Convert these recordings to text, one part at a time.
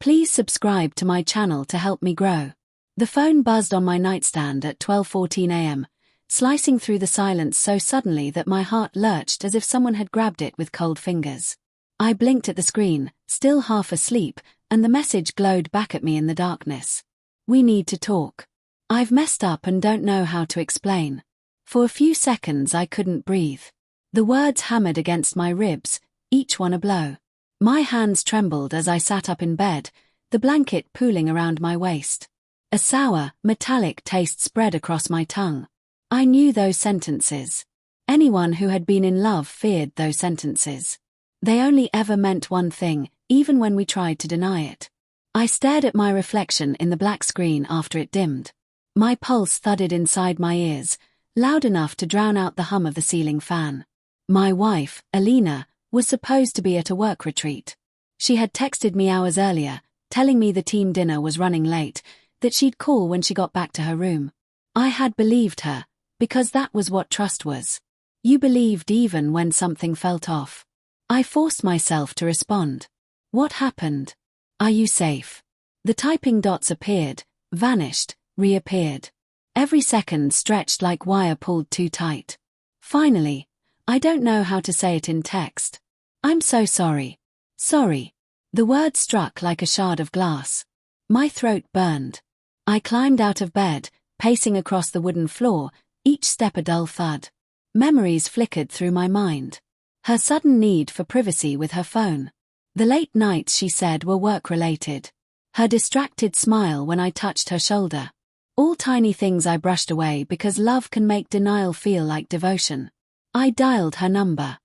Please subscribe to my channel to help me grow. The phone buzzed on my nightstand at 12:14 a.m., slicing through the silence so suddenly that my heart lurched as if someone had grabbed it with cold fingers. I blinked at the screen, still half asleep, and the message glowed back at me in the darkness. We need to talk. I've messed up and don't know how to explain. For a few seconds I couldn't breathe. The words hammered against my ribs, each one a blow. My hands trembled as I sat up in bed, the blanket pooling around my waist. A sour, metallic taste spread across my tongue. I knew those sentences. Anyone who had been in love feared those sentences. They only ever meant one thing, even when we tried to deny it. I stared at my reflection in the black screen after it dimmed. My pulse thudded inside my ears, loud enough to drown out the hum of the ceiling fan. My wife, Alina, was supposed to be at a work retreat. She had texted me hours earlier, telling me the team dinner was running late, that she'd call when she got back to her room. I had believed her, because that was what trust was. You believed even when something felt off. I forced myself to respond. What happened? Are you safe? The typing dots appeared, vanished, reappeared. Every second stretched like wire pulled too tight. Finally, I don't know how to say it in text. I'm so sorry. Sorry. The word struck like a shard of glass. My throat burned. I climbed out of bed, pacing across the wooden floor, each step a dull thud. Memories flickered through my mind. Her sudden need for privacy with her phone. The late nights she said were work-related. Her distracted smile when I touched her shoulder. All tiny things I brushed away because love can make denial feel like devotion. I dialed her number.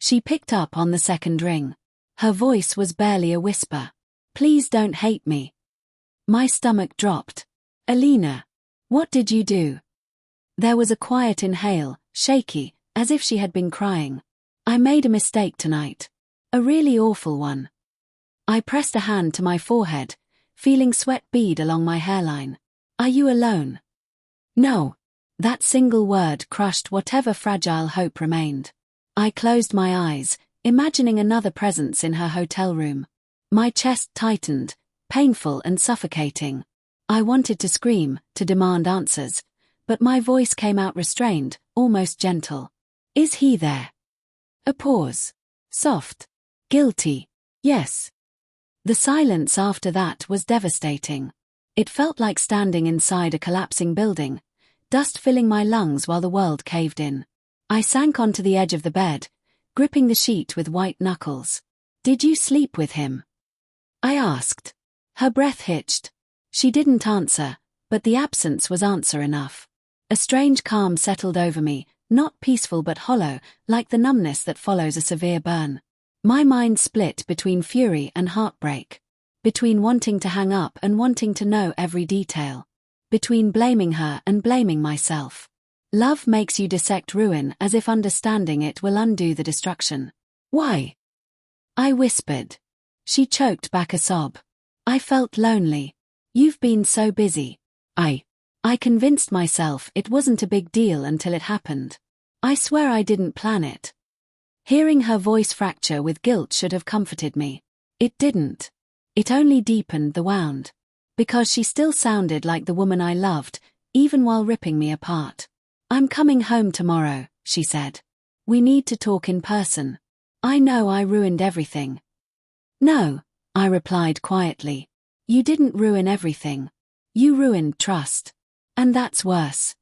She picked up on the second ring. Her voice was barely a whisper. Please don't hate me. My stomach dropped. Alina, what did you do? There was a quiet inhale, shaky, as if she had been crying. I made a mistake tonight. A really awful one. I pressed a hand to my forehead, feeling sweat bead along my hairline. Are you alone? No. That single word crushed whatever fragile hope remained. I closed my eyes, imagining another presence in her hotel room. My chest tightened, painful and suffocating. I wanted to scream, to demand answers, but my voice came out restrained, almost gentle. Is he there? A pause. Soft. Guilty. Yes. The silence after that was devastating. It felt like standing inside a collapsing building, dust filling my lungs while the world caved in. I sank onto the edge of the bed, gripping the sheet with white knuckles. Did you sleep with him? I asked. Her breath hitched. She didn't answer, but the absence was answer enough. A strange calm settled over me, not peaceful but hollow, like the numbness that follows a severe burn. My mind split between fury and heartbreak. Between wanting to hang up and wanting to know every detail. Between blaming her and blaming myself. Love makes you dissect ruin as if understanding it will undo the destruction. Why? I whispered. She choked back a sob. I felt lonely. You've been so busy. I convinced myself it wasn't a big deal until it happened. I swear I didn't plan it. Hearing her voice fracture with guilt should have comforted me. It didn't. It only deepened the wound. Because she still sounded like the woman I loved, even while ripping me apart. I'm coming home tomorrow, she said. We need to talk in person. I know I ruined everything. No, I replied quietly. You didn't ruin everything. You ruined trust. And that's worse.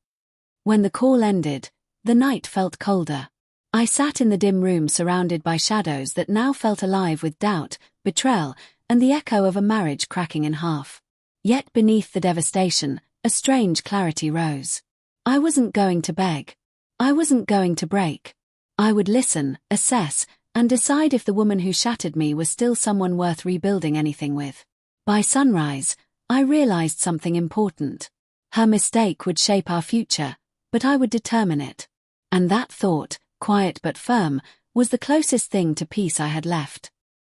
When the call ended, the night felt colder. I sat in the dim room surrounded by shadows that now felt alive with doubt, betrayal, and the echo of a marriage cracking in half. Yet beneath the devastation, a strange clarity rose. I wasn't going to beg. I wasn't going to break. I would listen, assess, and decide if the woman who shattered me was still someone worth rebuilding anything with. By sunrise, I realized something important. Her mistake would shape our future, but I would determine it. And that thought, quiet but firm, was the closest thing to peace I had left.